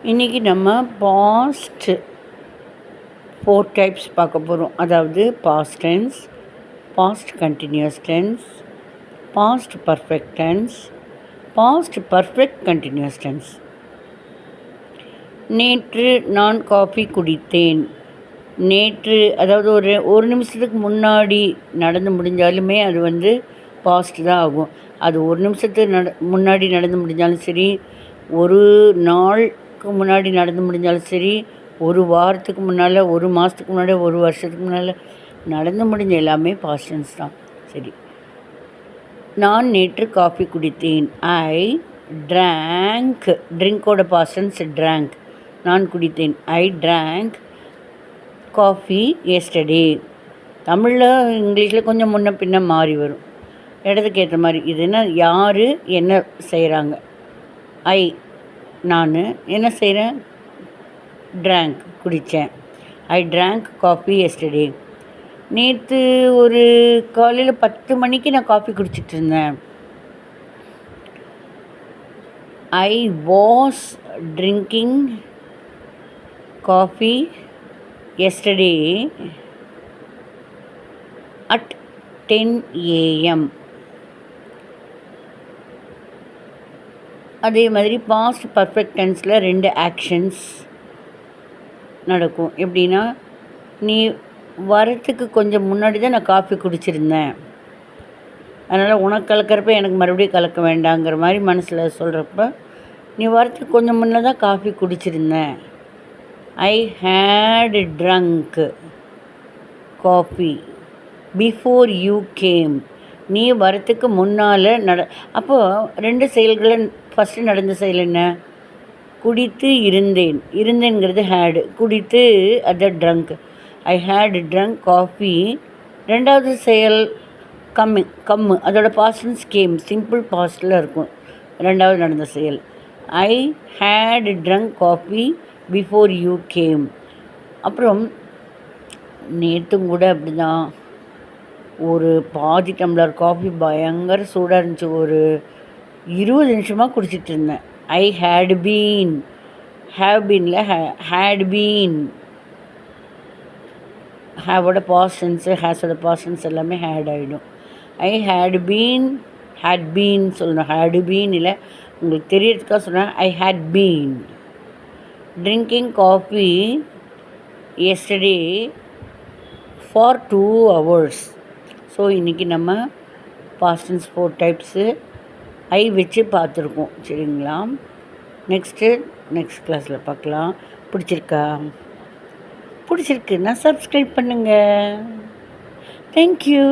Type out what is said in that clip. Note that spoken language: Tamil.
இன்றைக்கி நம்ம பாஸ்ட் 4 டைப்ஸ் பார்க்க போகிறோம். அதாவது past tense, past continuous tense, past perfect tense, past perfect continuous tense. நேற்று நான் காஃபி குடித்தேன். நேற்று அதாவது ஒரு நிமிஷத்துக்கு முன்னாடி நடந்து முடிஞ்சாலுமே அது பாஸ்ட் தான் ஆகும். அது ஒரு நிமிஷத்துக்கு முன்னாடி நடந்து முடிஞ்சாலும் சரி, ஒரு நாளுக்கு முன்னாடி நடந்து முடிஞ்சாலும் சரி, ஒரு வாரத்துக்கு முன்னால், ஒரு மாதத்துக்கு முன்னாடி, ஒரு வருஷத்துக்கு முன்னால் நடந்து முடிஞ்ச எல்லாமே பாஸ்ட் டென்ஸ் தான். சரி, நான் நேற்று காஃபி குடித்தேன். I drank. ட்ரிங்கோட பாஸ்ட் டென்ஸ் ட்ராங்க். நான் குடித்தேன். I drank coffee yesterday. தமிழில் இங்கிலீஷில் கொஞ்சம் முன்ன பின்ன மாறி வரும், இடத்துக்கு ஏற்ற மாதிரி. இது என்ன, யார் என்ன செய்கிறாங்க. ஐ நான் என்ன செய்கிறேன், ட்ராங்க் குடித்தேன். I drank coffee yesterday. நேற்று ஒரு காலையில் 10 மணிக்கு நான் காஃபி குடிச்சிட்டு இருந்தேன். I was drinking coffee yesterday at 10 AM. அதே மாதிரி பாஸ்ட் பர்ஃபெக்ட் டென்ஸில் 2 ஆக்ஷன்ஸ் நடக்கும். எப்படின்னா, நீ வரத்துக்கு கொஞ்சம் முன்னாடி தான் நான் காஃபி குடிச்சிருந்தேன், அதனால் உனக்கு கலக்கிறப்ப எனக்கு மறுபடியும் கலக்க வேண்டாங்கிற மாதிரி மனசில் சொல்கிறப்ப, நீ வரத்துக்கு கொஞ்சம் முன்னே தான் காஃபி குடிச்சிருந்தேன். I had drunk coffee before you came. நீ வரத்துக்கு முன்னால் அப்போது 2 செயல்களை. ஃபஸ்ட்டு நடந்த செயல் என்ன, குடித்து இருந்தேன். இருந்தேங்கிறது ஹேடு, குடித்து அது drunk. I had drunk coffee. 2வது செயல் கம்மு, அதோட பாஸ்ட் கேம், சிம்பிள் பாஸ்டில் இருக்கும் 2வது நடந்த செயல். I had drunk coffee before you came. அப்புறம் நேற்றும் கூட அப்படி தான், ஒரு பாதி டம்ளர் காஃபி பயங்கர சூடாக இருந்துச்சு, ஒரு 20 நிமிஷமாக குடிச்சிட்டு இருந்தேன். I had been. ஹேவ் பீனில் ஹேட் பீன். ஹேவோட பாஸ்டன்ஸு, ஹேஸோட பாஸ்டன்ஸ் எல்லாமே ஹேட் ஆகிடும். ஐ ஹேட் பீன் சொல்லணும். ஹேடு பீன் இல்லை, உங்களுக்கு தெரியறதுக்காக சொன்னேன். I had been drinking coffee yesterday for 2 hours. So இன்றைக்கி நம்ம பாஸ்டன்ஸ் 4 டைப்ஸு ஐ வச்சு பார்த்துருக்கோம். சரிங்களா, நெக்ஸ்ட் கிளாஸில் பார்க்கலாம். பிடிச்சிருக்குன்னா சப்ஸ்கிரைப் பண்ணுங்கள். தேங்க்யூ.